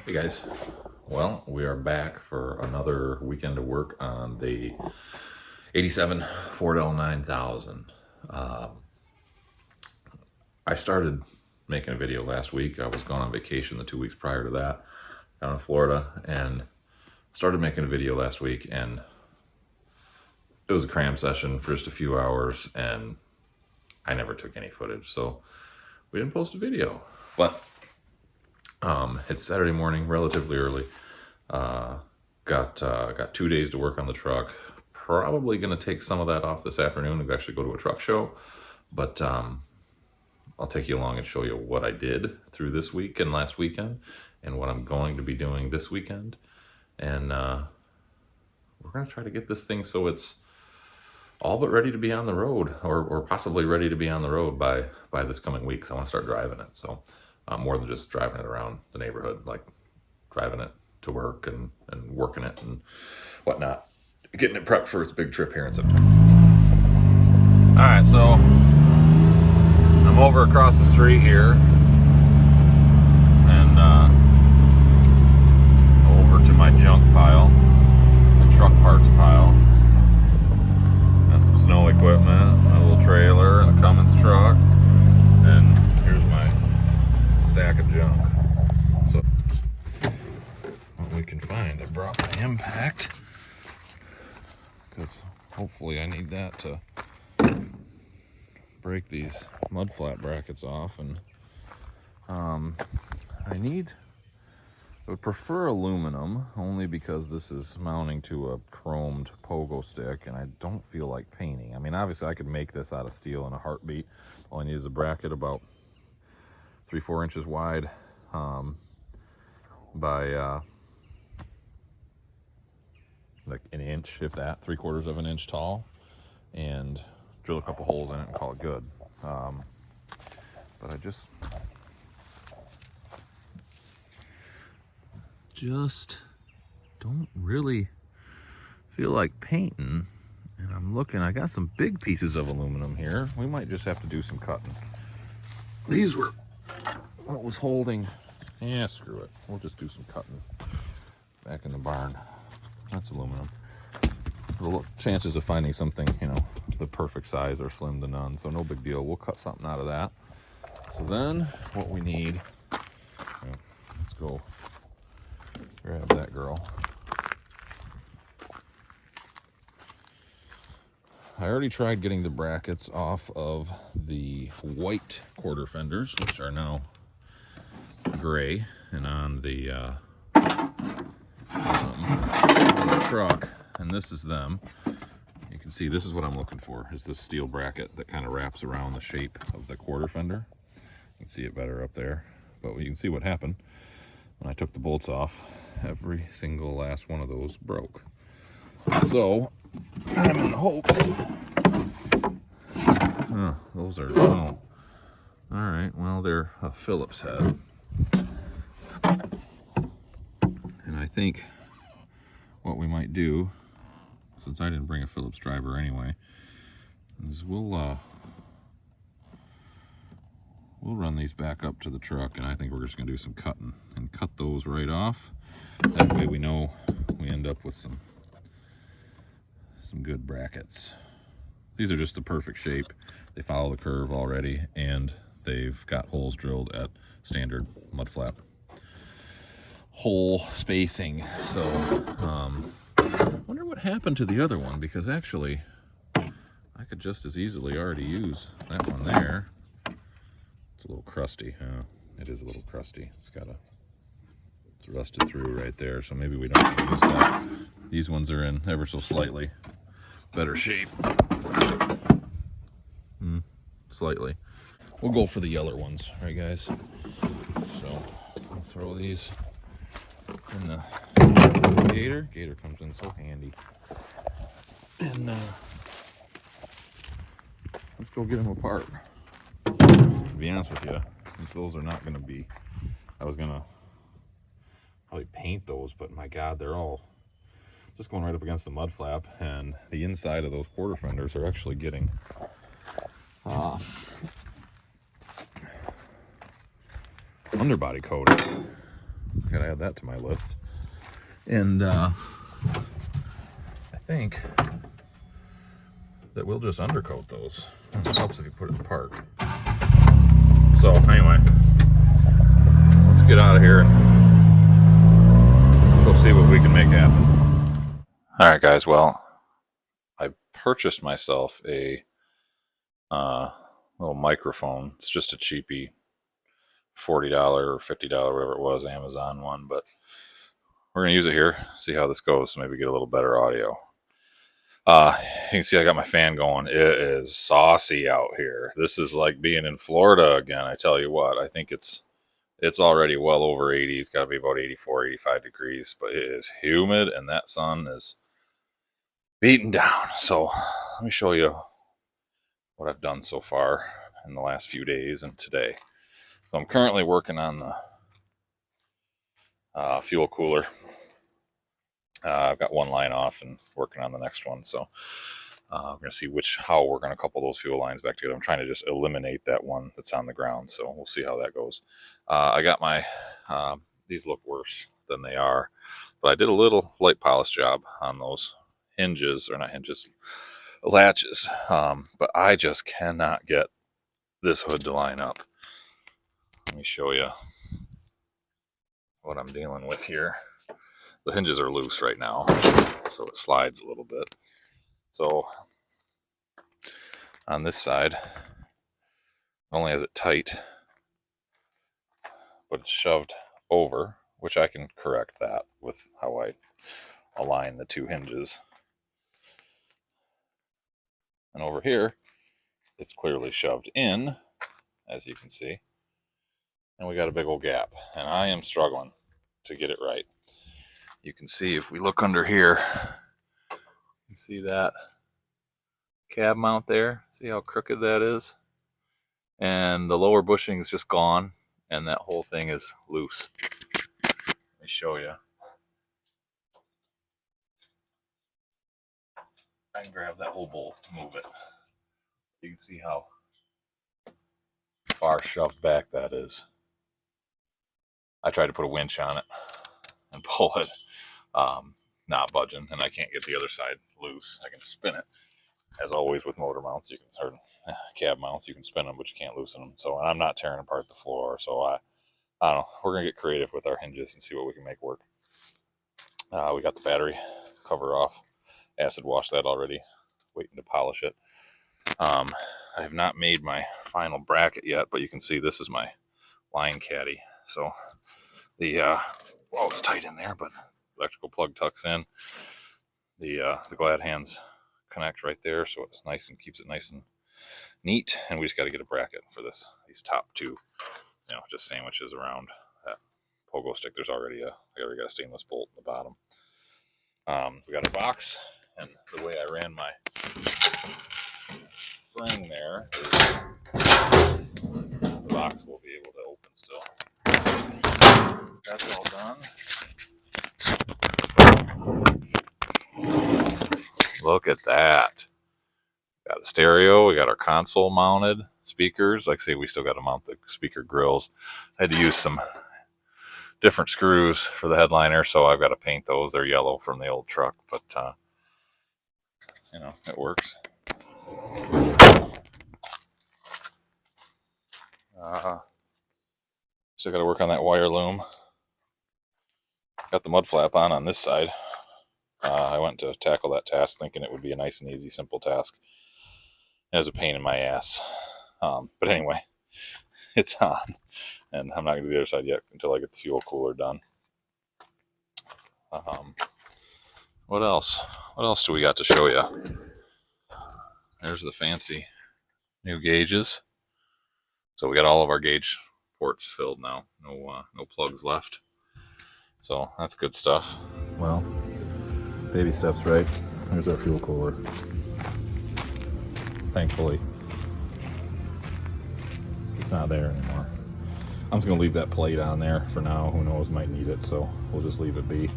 Hey guys, well, we are back for another weekend of work on the 87 Ford L9000. I started making a video last week. I was gone on vacation the 2 weeks prior to that down in Florida, and started making a video last week, and it was a cram session for just a few hours, and I never took any footage, so we didn't post a video. But it's Saturday morning, relatively early. Got 2 days to work on the truck. Probably going to take some of that off this afternoon and actually go to a truck show. But I'll take you along and show you what I did through this week and last weekend, and what I'm going to be doing this weekend. And we're going to try to get this thing so it's all but ready to be on the road, or possibly ready to be on the road by this coming week. So I want to start driving it. So more than just driving it around the neighborhood, like driving it to work and working it and whatnot, getting it prepped for its big trip here in September. All right, so I'm over across the street here and over to my junk pile, the truck parts pile. Got some snow equipment, my little trailer, and a Cummins truck, and here's my stack of junk. So what we can find, I brought my impact because hopefully I need that to break these mud flat brackets off. And I would prefer aluminum, only because this is mounting to a chromed pogo stick and I don't feel like painting. I mean, obviously I could make this out of steel in a heartbeat. All I need is a bracket about 3-4 inches wide by like an inch, if that, 3/4 of an inch tall, and drill a couple holes in it and call it good. But I just don't really feel like painting. And I'm looking, I got some big pieces of aluminum here. We might just have to do some cutting. These were what was holding. Yeah, screw it, we'll just do some cutting back in the barn. That's aluminum. The chances of finding something, you know, the perfect size are slim to none, so no big deal. We'll cut something out of that. So then what we need, let's go grab that girl. I already tried getting the brackets off of the white quarter fenders, which are now gray, and on the truck, and this is them. You can see this is what I'm looking for, is this steel bracket that kind of wraps around the shape of the quarter fender. You can see it better up there, but you can see what happened when I took the bolts off. Every single last one of those broke. So I'm in hopes. Oh, those are, oh, all right, well, they're a Phillips head. And I think what we might do, since I didn't bring a Phillips driver anyway, is we'll run these back up to the truck, and I think we're just gonna do some cutting and cut those right off. That way we know we end up with some good brackets. These are just the perfect shape. They follow the curve already, and they've got holes drilled at standard mud flap hole spacing. So wonder what happened to the other one, because actually I could just as easily already use that one there. It's a little crusty. It is a little crusty. It's got a It's rusted through right there, so maybe we don't need to use that. These ones are in ever so slightly better shape. Slightly. We'll go for the yellow ones, right guys? So I'll throw these in the gator. Gator comes in so handy. And let's go get them apart. To be honest with you, since those are not going to be, I was going to probably paint those, but my God, they're all just going right up against the mud flap, and the inside of those quarter fenders are actually getting underbody coating. Gotta add that to my list. And I think that we'll just undercoat those. It helps if you put it in park. So anyway, let's get out of here and go see what we can make happen. All right, guys. Well, I purchased myself a little microphone. It's just a cheapie, $40 or $50, whatever it was, Amazon one. But we're gonna use it here, see how this goes, so maybe get a little better audio. You can see I got my fan going. It is saucy out here. This is like being in Florida again. I tell you what, I think it's already well over 80. It's got to be about 84, 85 degrees, but it is humid and that sun is beating down. So let me show you what I've done so far in the last few days and today. So I'm currently working on the fuel cooler. I've got one line off and working on the next one. So we're going to see how we're going to couple those fuel lines back together. I'm trying to just eliminate that one that's on the ground. So we'll see how that goes. I got my, these look worse than they are, but I did a little light polish job on those hinges, or not hinges, latches. But I just cannot get this hood to line up. Let me show you what I'm dealing with here. The hinges are loose right now, so it slides a little bit. So on this side, not only has it tight, but it's shoved over, which I can correct that with how I align the two hinges. And over here, it's clearly shoved in, as you can see. And we got a big old gap, and I am struggling to get it right. You can see if we look under here, you can see that cab mount there. See how crooked that is? And the lower bushing is just gone, and that whole thing is loose. Let me show you. I can grab that whole bolt, move it. You can see how far shoved back that is. I tried to put a winch on it and pull it, not budging, and I can't get the other side loose. I can spin it. As always with motor mounts, you can, or cab mounts, you can spin them, but you can't loosen them. So I'm not tearing apart the floor. So I don't know. We're gonna get creative with our hinges and see what we can make work. We got the battery cover off, acid washed that already, waiting to polish it. I have not made my final bracket yet, but you can see this is my line caddy. So the well, it's tight in there, but electrical plug tucks in. The glad hands connect right there, so it's nice and keeps it nice and neat. And we just got to get a bracket for these top two, just sandwiches around that pogo stick. There's already I already got a stainless bolt in the bottom. We got a box, and the way I ran my spring there is the box will be able to open still. That's all done. Look at that. Got a stereo. We got our console mounted speakers. Like I say, we still got to mount the speaker grills. I had to use some different screws for the headliner, so I've got to paint those. They're yellow from the old truck, but it works. Still got to work on that wire loom. Got the mud flap on this side. I went to tackle that task thinking it would be a nice and easy, simple task. It was a pain in my ass. But anyway, it's on. And I'm not going to do the other side yet until I get the fuel cooler done. what else? What else do we got to show you? There's the fancy new gauges. So we got all of our gauge ports filled now. No plugs left. So that's good stuff. Well, baby steps, right? There's our fuel cooler. Thankfully, it's not there anymore. I'm just gonna leave that plate on there for now. Who knows, might need it, so we'll just leave it be.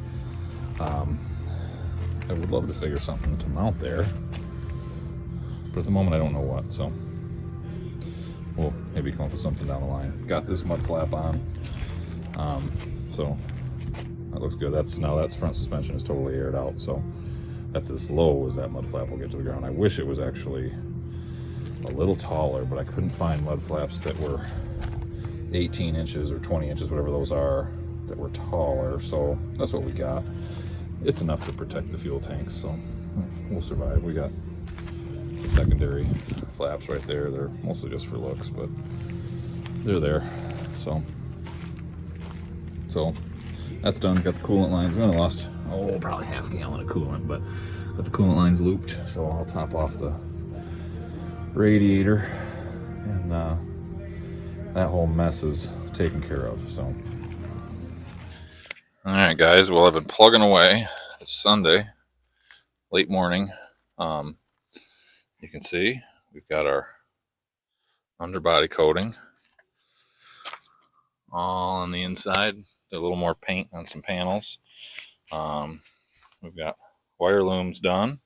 I would love to figure something to mount there, but at the moment I don't know what, so we'll maybe come up with something down the line. Got this mud flap on, so that looks good. That front suspension is totally aired out, so that's as low as that mud flap will get to the ground. I wish it was actually a little taller, but I couldn't find mud flaps that were 18 inches or 20 inches, whatever those are, that were taller, so that's what we got. It's enough to protect the fuel tanks, so we'll survive. We got the secondary flaps right there. They're mostly just for looks, but they're there. So that's done. Got the coolant lines. We only lost probably half a gallon of coolant, but got the coolant lines looped, so I'll top off the radiator, and that whole mess is taken care of. So all right, guys, well, I've been plugging away. It's Sunday, late morning. You can see we've got our underbody coating all on the inside. A little more paint on some panels. We've got wire looms done.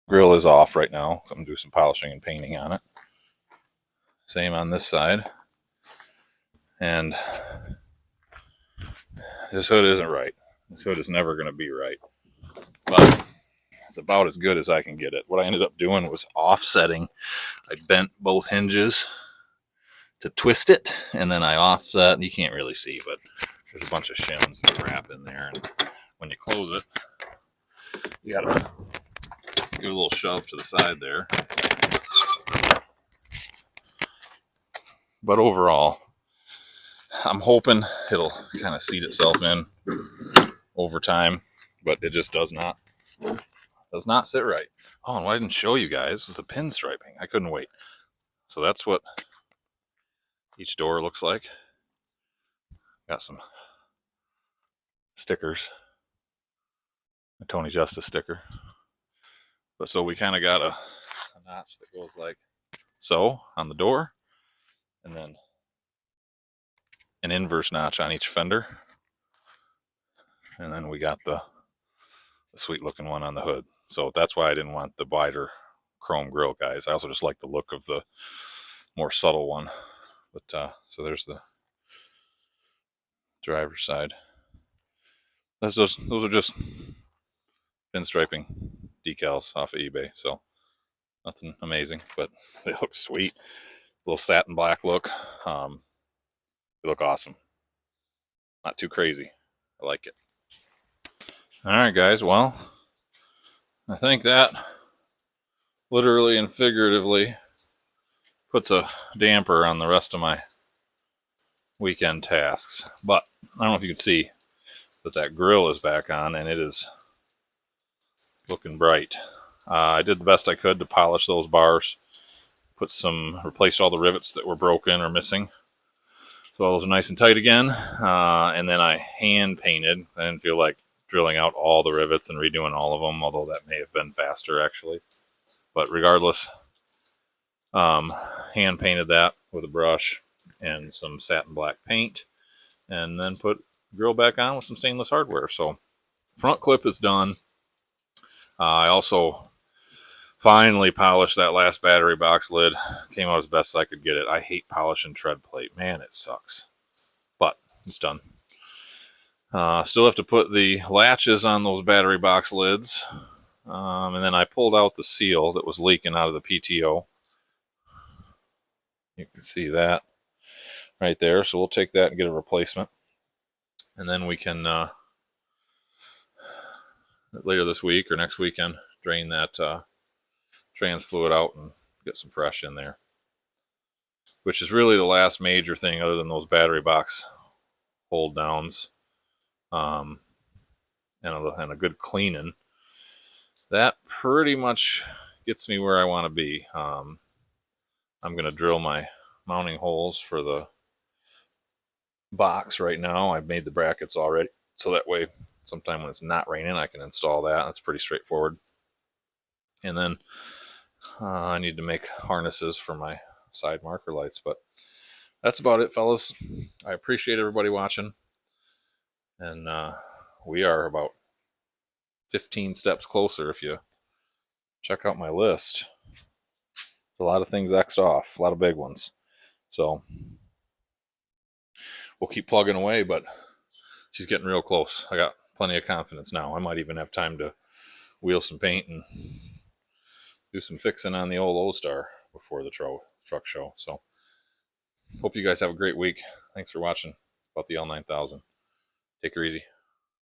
Grill is off right now. I'm going to do some polishing and painting on it. Same on this side. And this hood isn't right. This hood is never going to be right. But it's about as good as I can get it. What I ended up doing was offsetting. I bent both hinges to twist it, and then I offset. You can't really see, but there's a bunch of shims and crap in there. And when you close it, you gotta give a little shove to the side there. But overall, I'm hoping it'll kind of seat itself in over time, but it just does not sit right. Oh, and what I didn't show you guys was the pinstriping. I couldn't wait. So that's what each door looks like. Got some stickers, a Tony Justice sticker. But so we kind of got a notch that goes like so on the door, and then an inverse notch on each fender, and then we got the sweet looking one on the hood. So that's why I didn't want the wider chrome grill, guys. I also just like the look of the more subtle one. But so there's the driver's side. Those are just pinstriping decals off of eBay, so nothing amazing, but they look sweet. Little satin black look. They look awesome. Not too crazy. I like it. All right, guys. Well, I think that literally and figuratively puts a damper on the rest of my weekend tasks. But I don't know if you can see that grill is back on, and it is looking bright. I did the best I could to polish those bars. Replaced all the rivets that were broken or missing. So those are nice and tight again. And then I hand painted. I didn't feel like drilling out all the rivets and redoing all of them, although that may have been faster actually. But regardless, hand painted that with a brush and some satin black paint, and then put the grill back on with some stainless hardware. So front clip is done. I also finally polished that last battery box lid. Came out as best I could get it. I hate polishing tread plate. Man, it sucks. But it's done. Still have to put the latches on those battery box lids. And then I pulled out the seal that was leaking out of the PTO. You can see that right there. So we'll take that and get a replacement. And then we can, later this week or next weekend, drain that trans fluid out and get some fresh in there. Which is really the last major thing other than those battery box hold downs. and a good cleaning, that pretty much gets me where I want to be. I'm going to drill my mounting holes for the box right now. I've made the brackets already, so that way sometime when it's not raining I can install that. That's pretty straightforward. And then I need to make harnesses for my side marker lights, but that's about it, fellas. I appreciate everybody watching, and we are about 15 steps closer. If you check out my list, a lot of things X'd off, a lot of big ones. So we'll keep plugging away, but she's getting real close. I got plenty of confidence now. I might even have time to wheel some paint and do some fixing on the old O-Star before the truck show. So hope you guys have a great week. Thanks for watching about the L9000. Take her easy.